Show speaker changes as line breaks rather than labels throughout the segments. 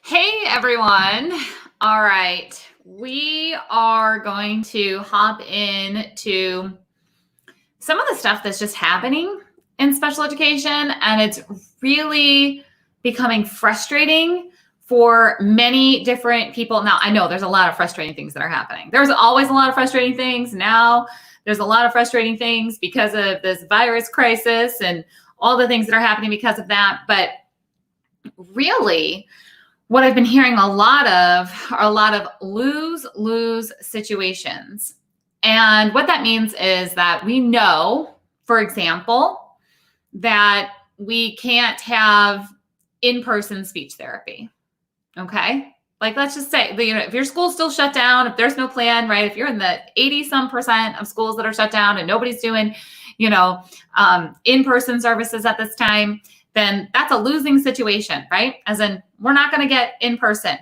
Hey everyone. All right. We are going to hop into some of the stuff that's just happening in special education, and it's really becoming frustrating for many different people. Now, I know there's a lot of frustrating things that are happening. There's always a lot of frustrating things. Now, there's a lot of frustrating things because of this virus crisis and all the things that are happening because of that. But really, what I've been hearing a lot of are a lot of lose-lose situations. And what that means is that we know, for example, that we can't have in-person speech therapy. Okay? Like, let's just say, if your school's still shut down, if there's no plan, right? If you're in the 80% of schools that are shut down and nobody's doing, in-person services at this time, then that's a losing situation, right? As in, we're not going to get in person.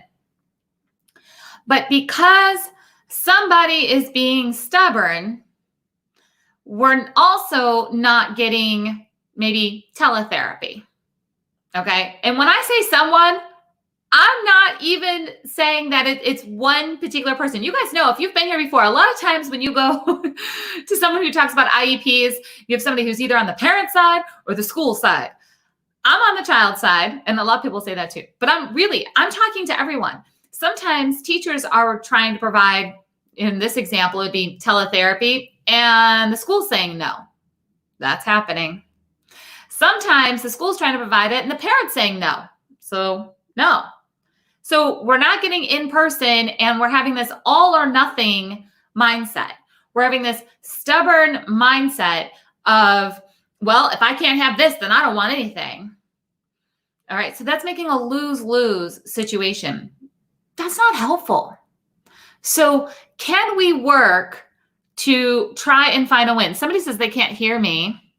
But because somebody is being stubborn, we're also not getting maybe teletherapy. Okay. And when I say someone, I'm not even saying that it's one particular person. You guys know, if you've been here before, a lot of times when you go to someone who talks about IEPs, you have somebody who's either on the parent side or the school side. I'm on the child side, and a lot of people say that too, but I'm talking to everyone. Sometimes teachers are trying to provide, in this example, it'd be teletherapy, and the school's saying no. That's happening. Sometimes the school's trying to provide it, and the parent's saying no. So no. So we're not getting in person, and we're having this all or nothing mindset. We're having this stubborn mindset of, well, if I can't have this, then I don't want anything. All right, so that's making a lose-lose situation. That's not helpful. So can we work to try and find a win? Somebody says they can't hear me.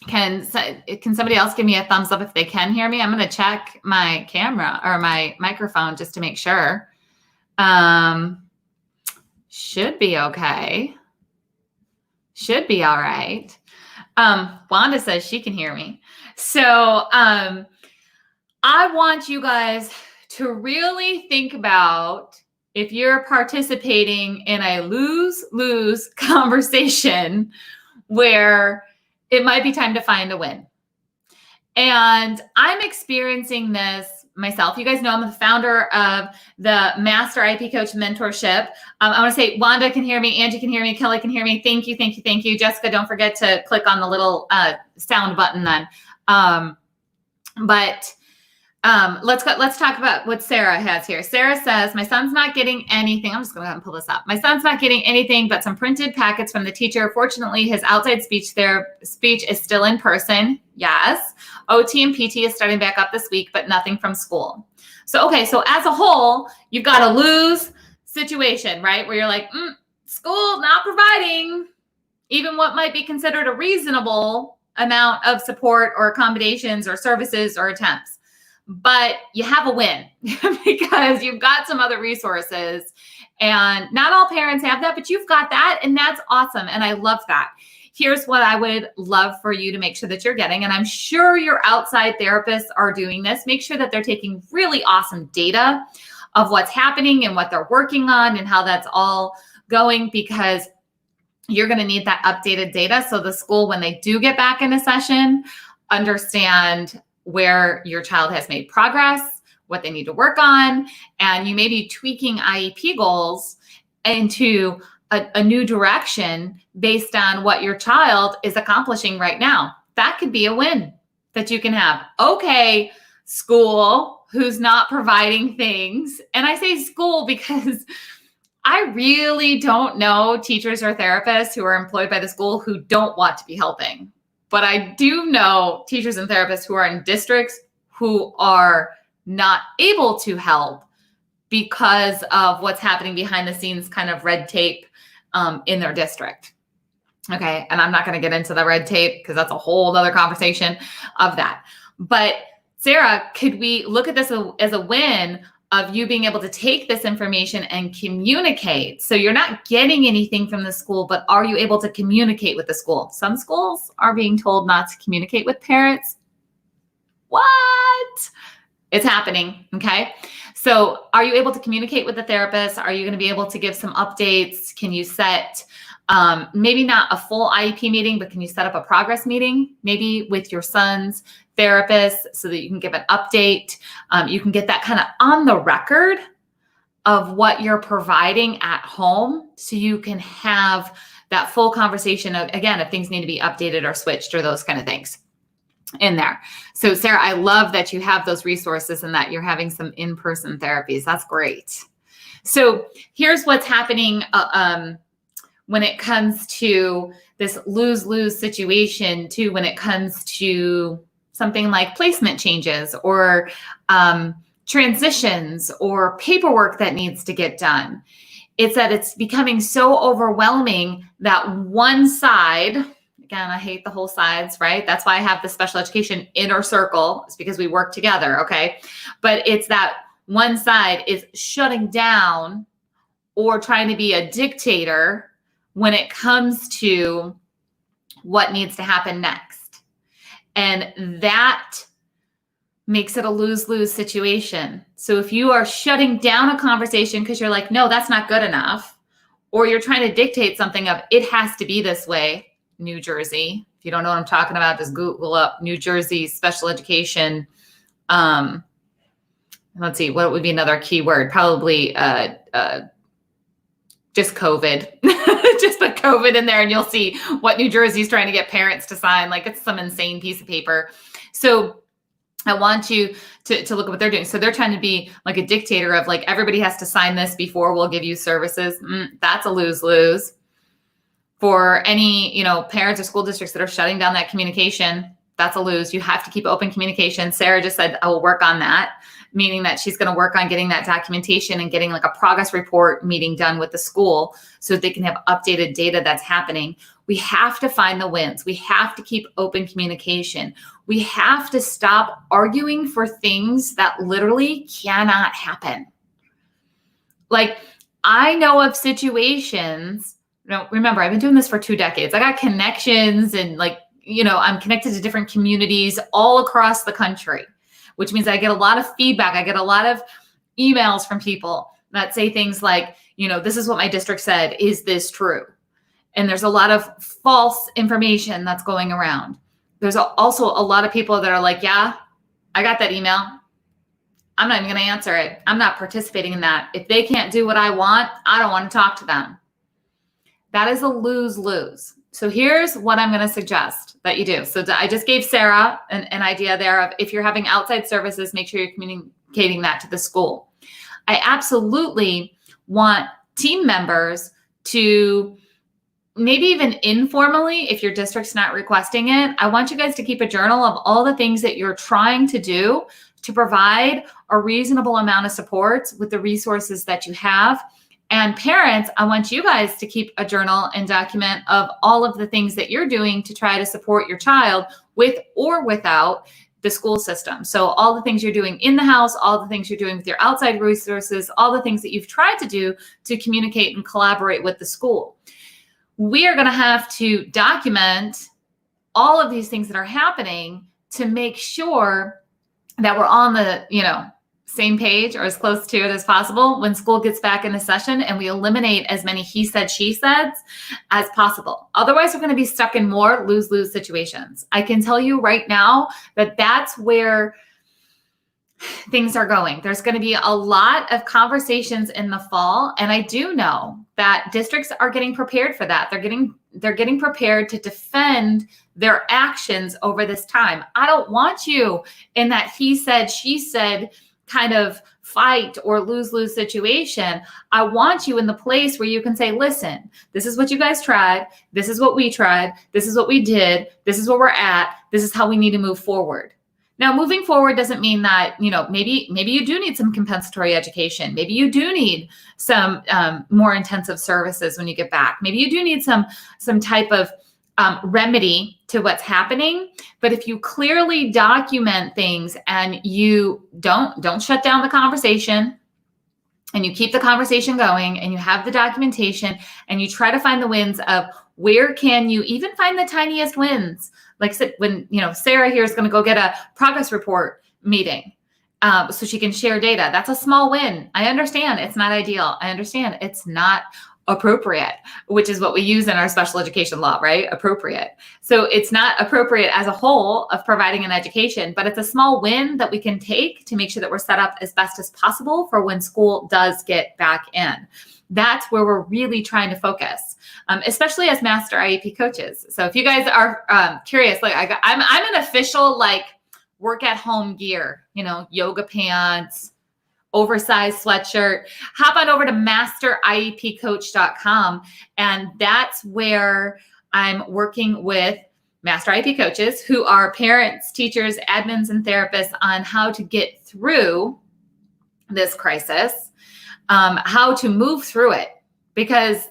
Can somebody else give me a thumbs up if they can hear me? I'm going to check my camera or my microphone just to make sure. Should be okay. Should be all right. Wanda says she can hear me. So I want you guys to really think about if you're participating in a lose-lose conversation where it might be time to find a win. And I'm experiencing this myself. You guys know I'm the founder of the Master IEP Coach Mentorship. I want to say Wanda can hear me, Angie can hear me, Kelly can hear me. Thank you, thank you, thank you. Jessica, don't forget to click on the little sound button then. Let's talk about what Sarah has here. Sarah says, my son's not getting anything. I'm just going to go ahead and pull this up. My son's not getting anything but some printed packets from the teacher. Fortunately, his outside speech is still in person. Yes. OT and PT is starting back up this week, but nothing from school. So, okay. So as a whole, you've got a lose situation, right? Where you're like, school not providing even what might be considered a reasonable amount of support or accommodations or services or attempts. But you have a win because you've got some other resources, and not all parents have that, but you've got that, and that's awesome. And I love that. Here's what I would love for you to make sure that you're getting, and I'm sure your outside therapists are doing this. Make sure that they're taking really awesome data of what's happening and what they're working on and how that's all going, because you're going to need that updated data so the school, when they do get back in a session, understand where your child has made progress, what they need to work on, and you may be tweaking IEP goals into a new direction based on what your child is accomplishing right now. That could be a win that you can have. Okay, school who's not providing things. And I say school because I really don't know teachers or therapists who are employed by the school who don't want to be helping. But I do know teachers and therapists who are in districts who are not able to help because of what's happening behind the scenes, kind of red tape in their district. Okay. And I'm not going to get into the red tape because that's a whole other conversation of that. But Sarah, could we look at this as a win of you being able to take this information and communicate? So you're not getting anything from the school, but are you able to communicate with the school? Some schools are being told not to communicate with parents. What? It's happening. Okay. So are you able to communicate with the therapist? Are you going to be able to give some updates? Can you set maybe not a full IEP meeting, but can you set up a progress meeting, maybe with your son's therapist, so that you can give an update? You can get that kind of on the record of what you're providing at home, so you can have that full conversation of, again, if things need to be updated or switched or those kind of things in there. So Sarah, I love that you have those resources and that you're having some in-person therapies. That's great. So here's what's happening when it comes to this lose-lose situation too, when it comes to something like placement changes or transitions or paperwork that needs to get done. It's that it's becoming so overwhelming that one side, again, I hate the whole sides, right? That's why I have the special education inner circle. It's because we work together, okay? But it's that one side is shutting down or trying to be a dictator when it comes to what needs to happen next. And that makes it a lose-lose situation. So if you are shutting down a conversation because you're like, no, that's not good enough, or you're trying to dictate something of, it has to be this way, New Jersey. If you don't know what I'm talking about, just Google up New Jersey special education. Let's see, what would be another keyword? Probably just COVID. Just put COVID in there and you'll see what New Jersey is trying to get parents to sign. Like, it's some insane piece of paper. So I want you to look at what they're doing. So they're trying to be like a dictator of, like, everybody has to sign this before we'll give you services. That's a lose-lose. For any, parents or school districts that are shutting down that communication, that's a lose. You have to keep open communication. Sarah just said, I will work on that, meaning that she's going to work on getting that documentation and getting like a progress report meeting done with the school so that they can have updated data that's happening. We have to find the wins. We have to keep open communication. We have to stop arguing for things that literally cannot happen. Like, I know of situations, remember, I've been doing this for 2 decades. I got connections and I'm connected to different communities all across the country, which means I get a lot of feedback. I get a lot of emails from people that say things like, this is what my district said. Is this true? And there's a lot of false information that's going around. There's also a lot of people that are like, yeah, I got that email. I'm not even going to answer it. I'm not participating in that. If they can't do what I want, I don't want to talk to them. That is a lose-lose. So here's what I'm going to suggest that you do. So I just gave Sarah an idea there of, if you're having outside services, make sure you're communicating that to the school. I absolutely want team members to, maybe even informally, if your district's not requesting it, I want you guys to keep a journal of all the things that you're trying to do to provide a reasonable amount of support with the resources that you have. And parents, I want you guys to keep a journal and document of all of the things that you're doing to try to support your child with or without the school system. So all the things you're doing in the house, all the things you're doing with your outside resources, all the things that you've tried to do to communicate and collaborate with the school. We are going to have to document all of these things that are happening to make sure that we're on the, same page or as close to it as possible when school gets back into session, and we eliminate as many he said, she said as possible. Otherwise, we're going to be stuck in more lose-lose situations. I can tell you right now that that's where things are going. There's going to be a lot of conversations in the fall. And I do know that districts are getting prepared for that. They're getting prepared to defend their actions over this time. I don't want you in that he said, she said kind of fight or lose-lose situation. I want you in the place where you can say, listen, this is what you guys tried. This is what we tried. This is what we did. This is where we're at. This is how we need to move forward. Now, moving forward doesn't mean that, maybe you do need some compensatory education. Maybe you do need some more intensive services when you get back. Maybe you do need some type of remedy to what's happening. But if you clearly document things and you don't shut down the conversation, and you keep the conversation going, and you have the documentation, and you try to find the wins of where can you even find the tiniest wins. Like when, Sarah here is going to go get a progress report meeting, so she can share data. That's a small win. I understand it's not ideal. I understand it's not appropriate, which is what we use in our special education law, right? Appropriate. So it's not appropriate as a whole of providing an education, but it's a small win that we can take to make sure that we're set up as best as possible for when school does get back in. That's where we're really trying to focus, especially as master IEP coaches. So if you guys are curious, like I'm an official like work at home gear, yoga pants, oversized sweatshirt. Hop on over to masteriepcoach.com. And that's where I'm working with master IEP coaches who are parents, teachers, admins, and therapists on how to get through this crisis, how to move through it, because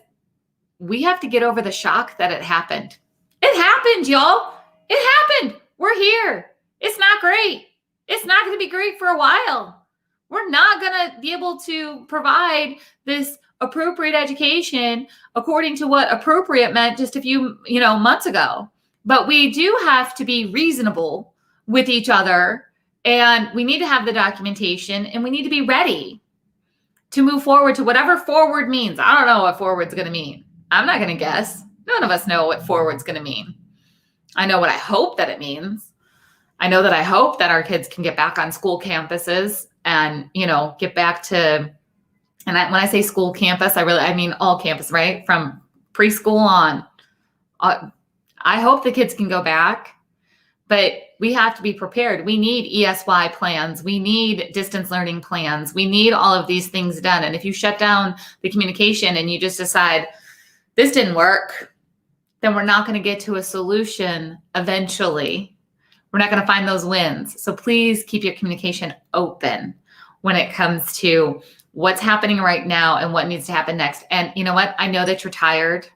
we have to get over the shock that it happened. It happened, y'all. It happened. We're here. It's not great. It's not going to be great for a while. We're not going to be able to provide this appropriate education according to what appropriate meant just a few, months ago. But we do have to be reasonable with each other, and we need to have the documentation, and we need to be ready to move forward to whatever forward means. I don't know what forward's going to mean. I'm not going to guess. None of us know what forward's going to mean. I know what I hope that it means. I know that I hope that our kids can get back on school campuses and, get back to, and when I say school campus, I mean all campus, right? From preschool on. I hope the kids can go back, but we have to be prepared. We need ESY plans. We need distance learning plans. We need all of these things done. And if you shut down the communication and you just decide this didn't work, then we're not going to get to a solution eventually. We're not going to find those wins. So please keep your communication open when it comes to what's happening right now and what needs to happen next. And you know what? I know that you're tired.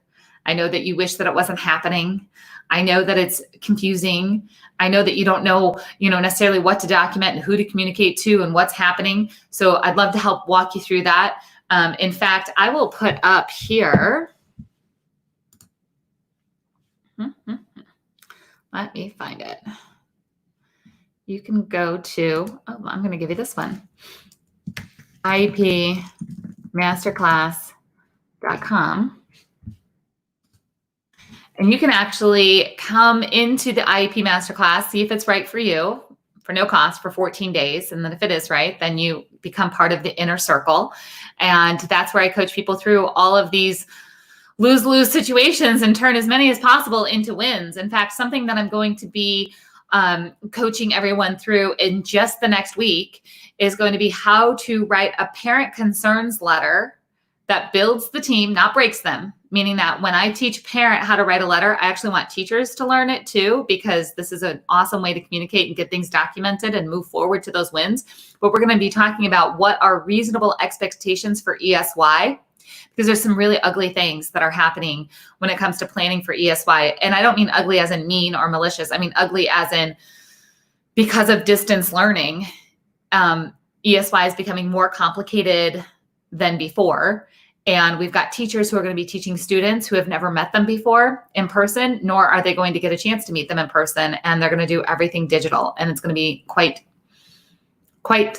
I know that you wish that it wasn't happening. I know that it's confusing. I know that you don't know, necessarily what to document and who to communicate to and what's happening. So I'd love to help walk you through that. In fact, I will put up here. Let me find it. You can go to, I'm going to give you this one, IEP Masterclass.com. And you can actually come into the IEP Masterclass, see if it's right for you, for no cost, for 14 days. And then if it is right, then you become part of the inner circle. And that's where I coach people through all of these lose-lose situations and turn as many as possible into wins. In fact, something that I'm going to be coaching everyone through in just the next week is going to be how to write a parent concerns letter that builds the team, not breaks them. Meaning that when I teach parent how to write a letter, I actually want teachers to learn it too, because this is an awesome way to communicate and get things documented and move forward to those wins. But we're going to be talking about what are reasonable expectations for ESY, because there's some really ugly things that are happening when it comes to planning for ESY. And I don't mean ugly as in mean or malicious. I mean ugly as in because of distance learning, ESY is becoming more complicated than before. And we've got teachers who are going to be teaching students who have never met them before in person, nor are they going to get a chance to meet them in person. And they're going to do everything digital. And it's going to be quite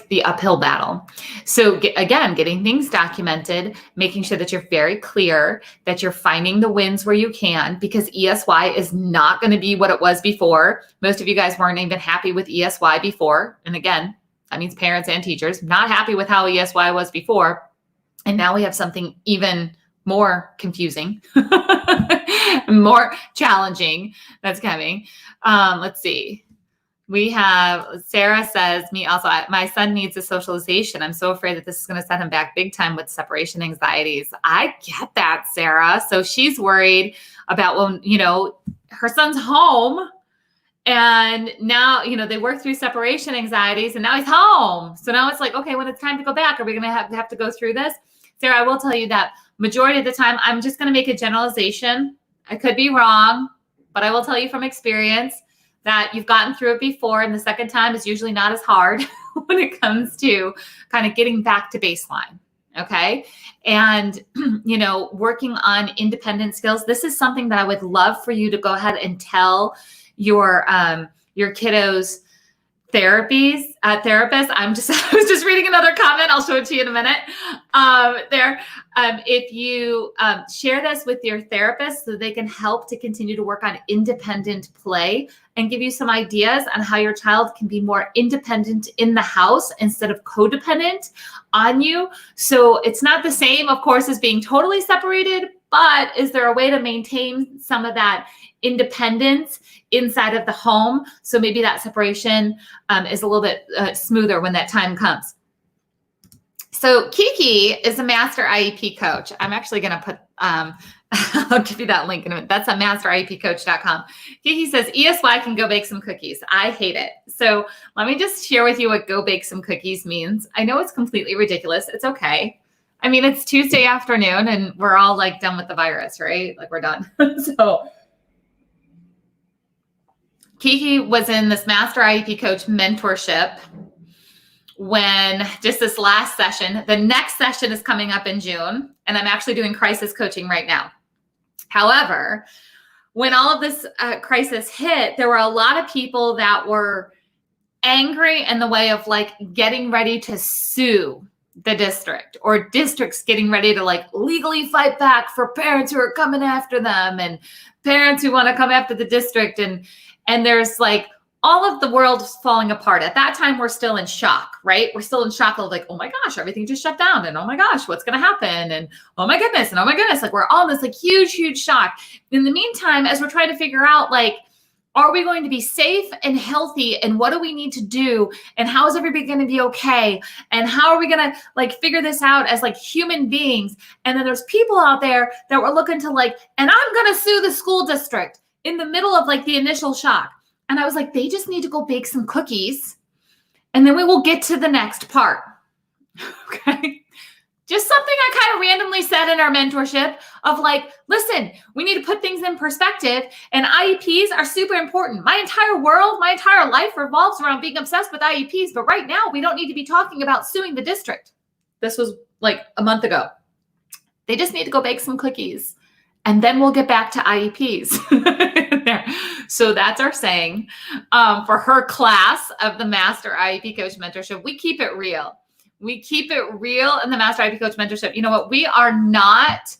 the uphill battle. So again, getting things documented, making sure that you're very clear, that you're finding the wins where you can, because ESY is not going to be what it was before. Most of you guys weren't even happy with ESY before. And again, that means parents and teachers not happy with how ESY was before. And now we have something even more confusing, more challenging that's coming. Let's see. We have, Sarah says, me also, my son needs a socialization. I'm so afraid that this is going to set him back big time with separation anxieties. I get that, Sarah. So she's worried about when, her son's home and now, they work through separation anxieties and now he's home. So now it's like, okay, when it's time to go back, are we going to have to go through this? Sarah, I will tell you that majority of the time, I'm just going to make a generalization. I could be wrong, but I will tell you from experience that you've gotten through it before, and the second time is usually not as hard when it comes to kind of getting back to baseline. Okay. And, working on independent skills. This is something that I would love for you to go ahead and tell your kiddos therapists. I was just reading another comment. I'll show it to you in a minute. If you share this with your therapist so they can help to continue to work on independent play and give you some ideas on how your child can be more independent in the house instead of codependent on you. So it's not the same, of course, as being totally separated, but is there a way to maintain some of that independence inside of the home? So maybe that separation is a little bit smoother when that time comes. So Kiki is a master IEP coach. I'm actually going to put, I'll give you that link in a minute. That's at masteriepcoach.com. Kiki says, ESY can go bake some cookies. I hate it. So let me just share with you what go bake some cookies means. I know it's completely ridiculous. It's okay. I mean, it's Tuesday afternoon and we're all like done with the virus, right? Like we're done. So Kiki was in this Master IEP Coach Mentorship when just this last session. The next session is coming up in June, and I'm actually doing crisis coaching right now. However, when all of this crisis hit, there were a lot of people that were angry in the way of like getting ready to sue the district, or districts getting ready to like legally fight back for parents who are coming after them and parents who want to come after the district. And there's like all of the world falling apart. At that time, we're still in shock, right? We're still in shock of like, oh my gosh, everything just shut down. And oh my gosh, what's going to happen? And oh my goodness. And oh my goodness. Like we're all in this like huge, huge shock. In the meantime, as we're trying to figure out like, are we going to be safe and healthy? And what do we need to do? And how is everybody going to be okay? And how are we going to like figure this out as like human beings? And then there's people out there that were looking to like, and I'm going to sue the school district in the middle of like the initial shock. And I was like, they just need to go bake some cookies and then we will get to the next part. Okay. Just something I kind of randomly said in our mentorship of like, listen, we need to put things in perspective, and IEPs are super important. My entire world, my entire life revolves around being obsessed with IEPs. But right now we don't need to be talking about suing the district. This was like a month ago. They just need to go bake some cookies and then we'll get back to IEPs. So that's our saying for her class of the Master IEP Coach Mentorship. We keep it real. We keep it real in the Master IEP Coach Mentorship. You know what? We are not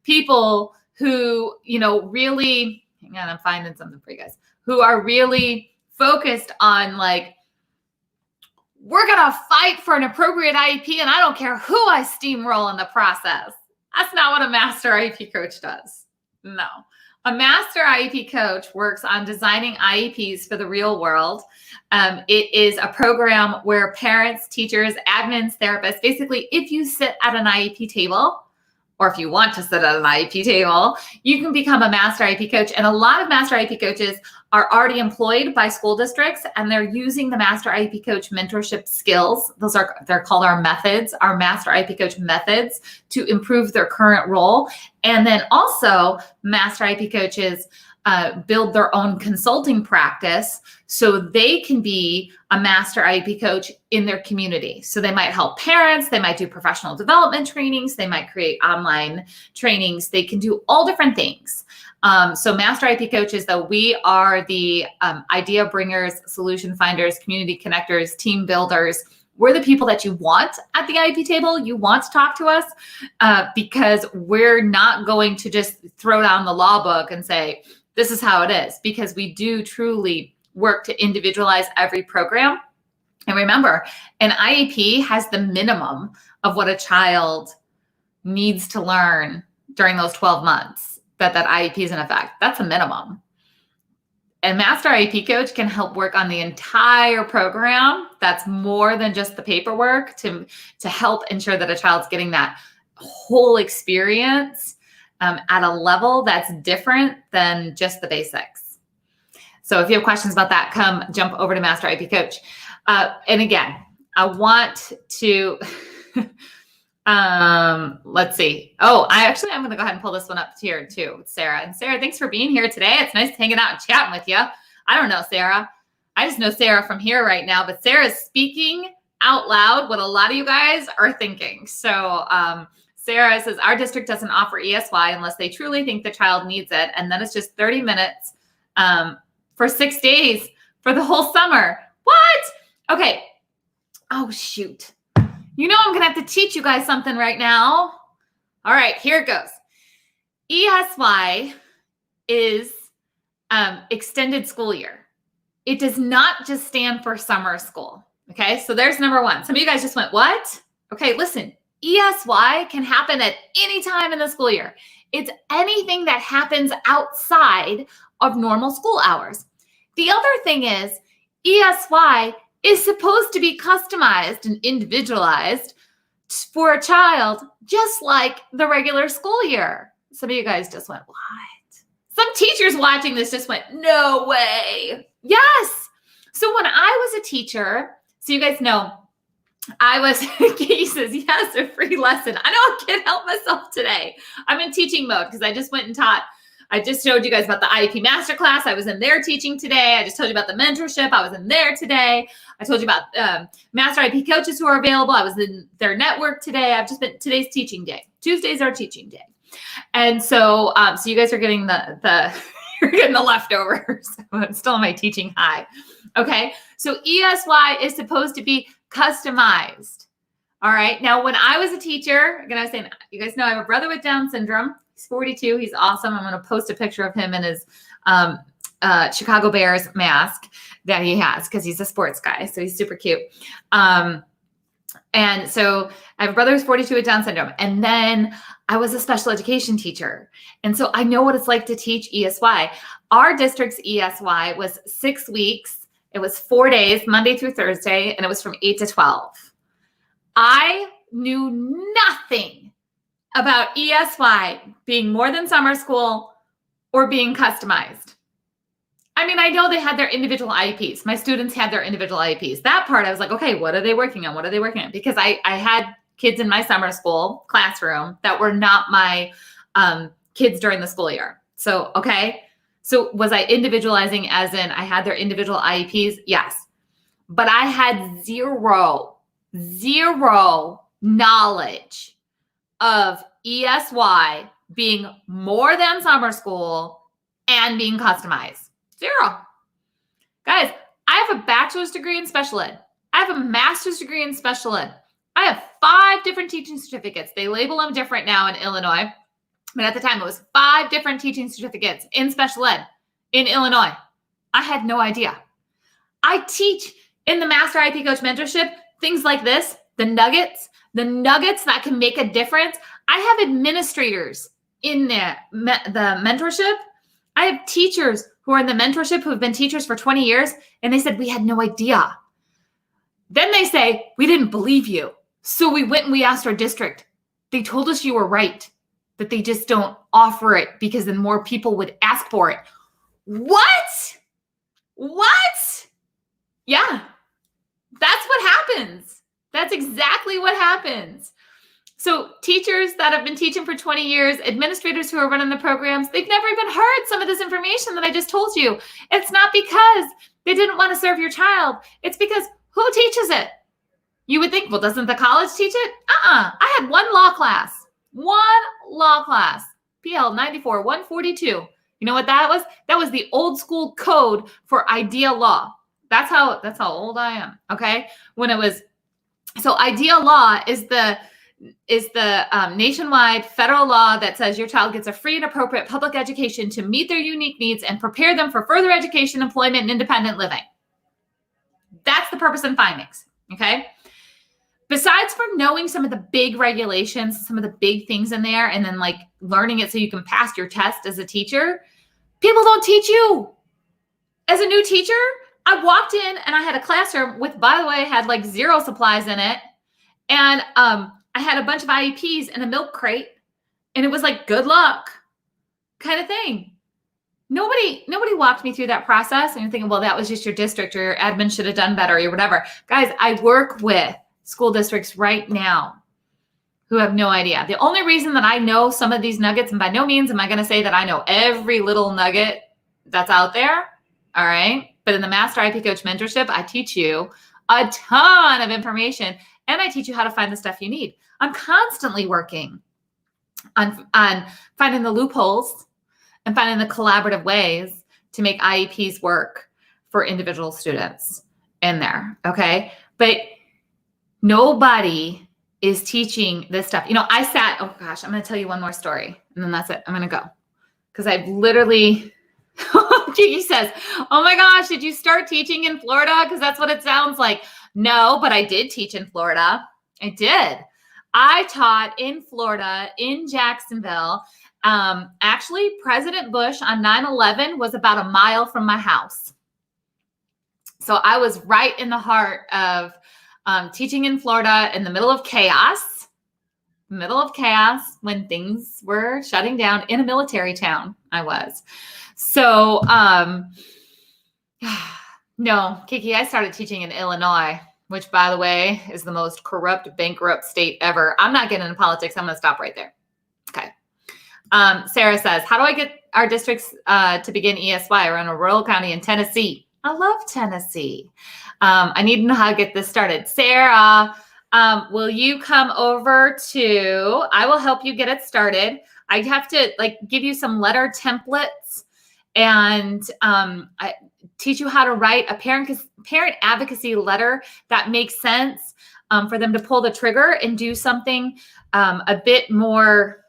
people who, really, hang on, I'm finding something for you guys, who are really focused on like, we're going to fight for an appropriate IEP and I don't care who I steamroll in the process. That's not what a Master IEP Coach does. No. A Master IEP Coach works on designing IEPs for the real world. It is a program where parents, teachers, admins, therapists, basically, if you sit at an IEP table, or if you want to sit at an IEP table, you can become a Master IEP Coach. And a lot of Master IEP Coaches are already employed by school districts, and they're using the Master IEP Coach mentorship skills. They're called our methods, our Master IEP Coach methods, to improve their current role. And then also Master IEP Coaches build their own consulting practice so they can be a Master IEP Coach in their community. So they might help parents, they might do professional development trainings, they might create online trainings, they can do all different things. So Master IEP Coaches, though, we are the idea bringers, solution finders, community connectors, team builders. We're the people that you want at the IEP table. You want to talk to us because we're not going to just throw down the law book and say, this is how it is, because we do truly work to individualize every program. And remember, an IEP has the minimum of what a child needs to learn during those 12 months that IEP is in effect. That's a minimum. And Master IEP Coach can help work on the entire program. That's more than just the paperwork to help ensure that a child's getting that whole experience at a level that's different than just the basics. So if you have questions about that, jump over to Master IEP Coach. And again, I want to, let's see. Oh, I'm going to go ahead and pull this one up here too with Sarah. And Sarah, thanks for being here today. It's nice hanging out and chatting with you. I don't know, Sarah. I just know Sarah from here right now, but Sarah's speaking out loud what a lot of you guys are thinking. So, Sarah says, our district doesn't offer ESY unless they truly think the child needs it. And then it's just 30 minutes for 6 days for the whole summer. What? Okay. Oh, shoot. You know I'm going to have to teach you guys something right now. All right, here it goes. ESY is extended school year. It does not just stand for summer school. Okay, so there's number one. Some of you guys just went, what? Okay, listen, ESY can happen at any time in the school year. It's anything that happens outside of normal school hours. The other thing is ESY is supposed to be customized and individualized for a child, just like the regular school year. Some of you guys just went, what? Some teachers watching this just went, no way. Yes. So when I was a teacher, so you guys know, Katie says, yes, a free lesson. I know I can't help myself today. I'm in teaching mode because I just went and taught. I just showed you guys about the IEP Master Class. I was in there teaching today. I just told you about the mentorship. I was in there today. I told you about Master IEP coaches who are available. I was in their network today. I've just been, today's teaching day. Tuesdays are teaching day. And so, so you guys are getting you're getting the leftovers. I'm still on my teaching high. Okay. So ESY is supposed to be customized. All right. Now, when I was a teacher, again, I was saying, you guys know I have a brother with Down syndrome. He's 42. He's awesome. I'm going to post a picture of him in his Chicago Bears mask that he has because he's a sports guy. So he's super cute. And so I have a brother who's 42 with Down syndrome. And then I was a special education teacher. And so I know what it's like to teach ESY. Our district's ESY was 6 weeks. It was 4 days, Monday through Thursday, and it was from 8 to 12. I knew nothing about ESY being more than summer school or being customized. I mean, I know they had their individual IEPs. My students had their individual IEPs. That part, I was like, okay, what are they working on? What are they working on? Because I had kids in my summer school classroom that were not my kids during the school year. So, okay. So was I individualizing as in I had their individual IEPs? Yes. But I had zero knowledge of ESY being more than summer school and being customized. Zero. Guys, I have a bachelor's degree in special ed. I have a master's degree in special ed. I have 5 different teaching certificates. They label them different now in Illinois. But at the time, it was 5 different teaching certificates in special ed in Illinois. I had no idea. I teach in the Master IEP Coach Mentorship things like this, the nuggets that can make a difference. I have administrators in the mentorship. I have teachers who are in the mentorship who have been teachers for 20 years, and they said, we had no idea. Then they say, we didn't believe you. So we went and we asked our district. They told us you were right, that they just don't offer it because then more people would ask for it. What? Yeah, that's what happens. That's exactly what happens. So teachers that have been teaching for 20 years, administrators who are running the programs, they've never even heard some of this information that I just told you. It's not because they didn't want to serve your child. It's because who teaches it? You would think, well, doesn't the college teach it? I had one law class, PL 94, 142. You know what that was? That was the old school code for IDEA law. That's how old I am. Okay. When it was, so IDEA law is the nationwide federal law that says your child gets a free and appropriate public education to meet their unique needs and prepare them for further education, employment, and independent living. That's the purpose and findings. Okay. Besides from knowing some of the big regulations, some of the big things in there, and then like learning it so you can pass your test as a teacher, people don't teach you. As a new teacher, I walked in and I had a classroom with, by the way, had like 0 supplies in it. And I had a bunch of IEPs and a milk crate. And it was like, good luck kind of thing. Nobody walked me through that process. And you're thinking, well, that was just your district or your admin should have done better or whatever. Guys, I work with school districts right now who have no idea. The only reason that I know some of these nuggets, and by no means am I going to say that I know every little nugget that's out there. All right. But in the Master IEP Coach Mentorship, I teach you a ton of information and I teach you how to find the stuff you need. I'm constantly working on finding the loopholes and finding the collaborative ways to make IEPs work for individual students. in there. Okay. But nobody is teaching this stuff. Oh gosh, I'm going to tell you one more story and then that's it. I'm going to go. Because I've literally, Kiki says, oh my gosh, did you start teaching in Florida? Because that's what it sounds like. No, but I did teach in Florida. I did. I taught in Florida, in Jacksonville. Actually, President Bush on 9/11 was about a mile from my house. So I was right in the heart of teaching in Florida in the middle of chaos when things were shutting down in a military town. I was. So, no, Kiki, I started teaching in Illinois, which by the way, is the most corrupt, bankrupt state ever. I'm not getting into politics. I'm going to stop right there. Okay. Sarah says, how do I get our districts to begin ESY? We're in a rural county in Tennessee. I love Tennessee. I need to know how to get this started. Sarah, will you come over I will help you get it started. I have to give you some letter templates and teach you how to write a parent advocacy letter that makes sense for them to pull the trigger and do something a bit more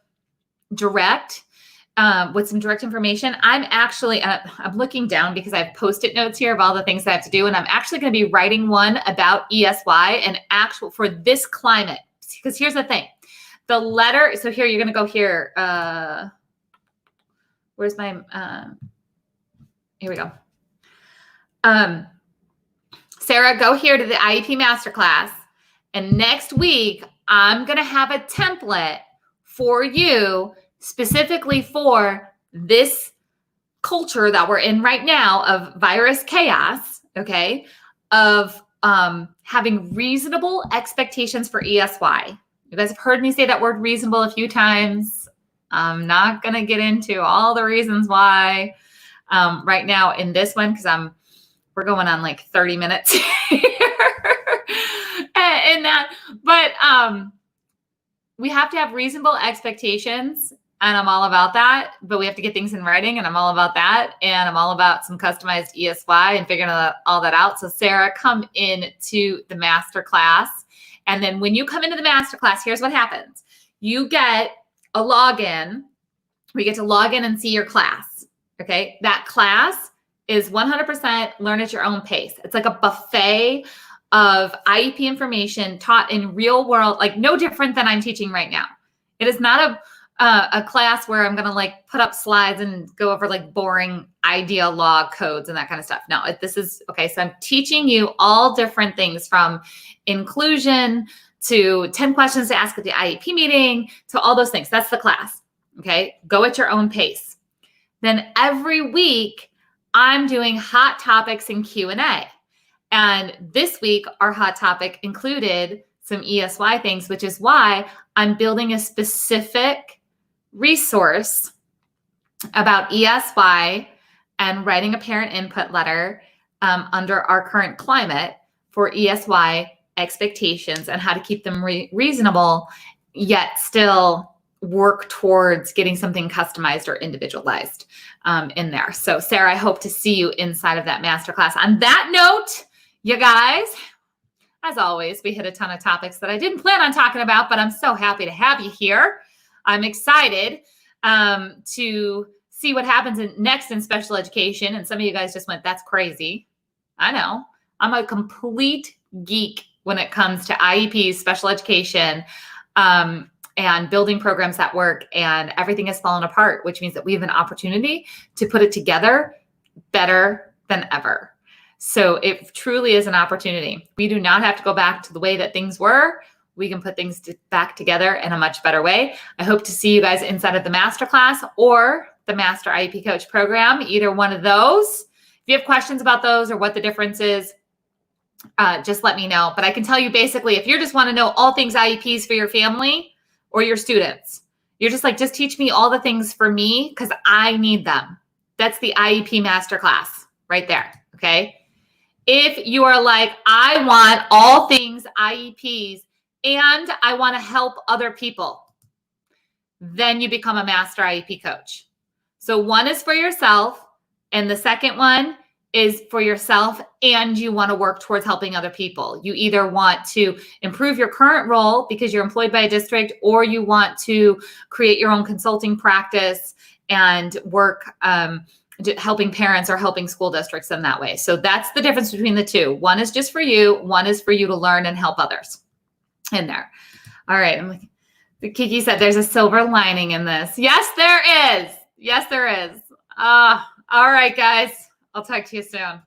direct with some direct information. I'm actually, I'm looking down because I have Post-it notes here of all the things I have to do. And I'm actually going to be writing one about ESY and for this climate. Because here's the thing, the letter. So here, you're going to go here. Where's my, here we go. Sarah, go here to the IEP Master Class. And next week, I'm going to have a template for you specifically for this culture that we're in right now of virus chaos, okay, of having reasonable expectations for ESY. You guys have heard me say that word reasonable a few times. I'm not going to get into all the reasons why right now in this one because we're going on like 30 minutes here in that. But we have to have reasonable expectations. And I'm all about that, but we have to get things in writing and I'm all about that. And I'm all about some customized ESY and figuring all that out. So Sarah, come in to the master class. And then when you come into the master class, here's what happens. You get a login. We get to log in and see your class. Okay. That class is 100% learn at your own pace. It's like a buffet of IEP information taught in real world, like no different than I'm teaching right now. It is not a class where I'm going to put up slides and go over boring idea log codes and that kind of stuff. No, this is, okay. So I'm teaching you all different things from inclusion to 10 questions to ask at the IEP meeting to all those things. That's the class. Okay. Go at your own pace. Then every week I'm doing hot topics and Q&A. And this week our hot topic included some ESY things, which is why I'm building a specific resource about ESY and writing a parent input letter under our current climate for ESY expectations and how to keep them reasonable, yet still work towards getting something customized or individualized in there. So Sarah, I hope to see you inside of that masterclass. On that note, you guys, as always, we hit a ton of topics that I didn't plan on talking about, but I'm so happy to have you here. I'm excited to see what happens next in special education. And some of you guys just went, that's crazy. I know. I'm a complete geek when it comes to IEPs, special education, and building programs that work, and everything has fallen apart, which means that we have an opportunity to put it together better than ever. So it truly is an opportunity. We do not have to go back to the way that things were. We can put things back together in a much better way. I hope to see you guys inside of the masterclass or the Master IEP Coach program, either one of those. If you have questions about those or what the difference is, just let me know. But I can tell you basically, if you just want to know all things IEPs for your family or your students, you're just just teach me all the things for me because I need them. That's the IEP Masterclass right there, okay? If you are I want all things IEPs and I want to help other people, then you become a Master IEP Coach. So one is for yourself, and the second one is for yourself and you want to work towards helping other people. You either want to improve your current role because you're employed by a district, or you want to create your own consulting practice and work helping parents or helping school districts in that way. So that's the difference between the two. One is just for you. One is for you to learn and help others in there. All right. Kiki said there's a silver lining in this. Yes, there is. Yes, there is. All right, guys. I'll talk to you soon.